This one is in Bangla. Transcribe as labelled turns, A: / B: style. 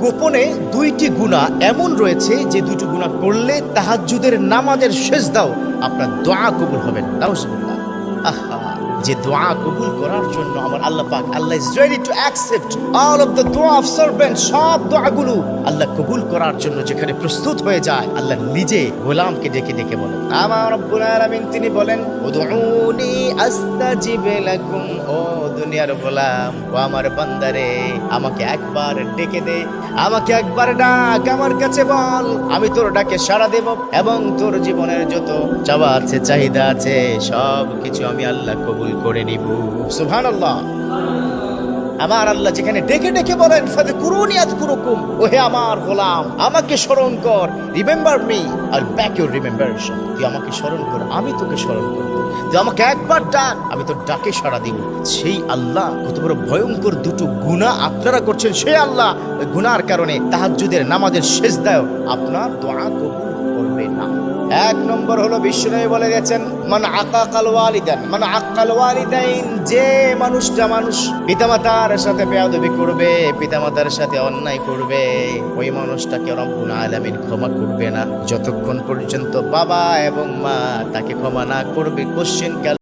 A: গোপনে দুইটি গুনাহ এমন রয়েছে যে দুইটি গুনাহ করলে তাহাজ্জুদের নামাজের সিজদাও আপনার দোয়া কবুল হবে না। নাউজুবিল্লাহ। আহা, যে দোয়া কবুল করার জন্য আমার আল্লাহ পাক, Allah is ready to accept all of the দোয়া অফ সার্ভেন্ট, সব দোয়াগুলো আল্লাহ কবুল করার জন্য যেখানে প্রস্তুত হয়ে যায়, আল্লাহ নিজে গোলামকে ডেকে ডেকে বলেন। আমার রব্বুল আলামিন তিনি বলেন, উদউনি আস্তাজিব লাকুম। ও দুনিয়ার গোলাম, ও আমার বান্দারে, আমাকে একবার ডেকে দে, আমাকে একবার ডাক, আমার কাছে বল, আমি তোর ডাকে সাড়া দেব এবং তোর জীবনের যত চাওয়া আছে, চাহিদা আছে, সব কিছু আমি আল্লাহ কবুল করে নিব। সুবহানাল্লাহ। আমার আল্লাহ যেখানে ডেকে ডেকে বলেন, ফাযকুরুনি আযকুরুকুম, ওহে আমার গোলাম, আমাকে স্মরণ কর, রিমেম্বার মি, আইল ব্যাক ইউর রিমেম্বারেশন। তুই আমাকে স্মরণ কর, আমি তোকে স্মরণ করব। তুই আমাকে একবার ডাক, আমি তোর ডাকে সাড়া দিব। সেই আল্লাহ কত বড় ভয়ঙ্কর দুটো গুনাহ আপনারা করছেন, সেই আল্লাহ ওই গুনার কারণে তাহাজ্জুদের নামাজের সিজদায় আপনার দোয়া কবুল করবে না। এক নম্বর হলো বিশ্বনবী বলে গেছেন, মান আকাকাল ওয়ালিদান, মান আকাল ওয়ালিদাইন, যে মানুষ পিতামাতার সাথে বেয়াদবি করবে, পিতামাতার সাথে অন্যায় করবে, ওই মানুষটাকে রব্বুল আলামিন ক্ষমা করবে না যতক্ষণ পর্যন্ত বাবা এবং মা তাকে ক্ষমা না করবে। কোশ্চেন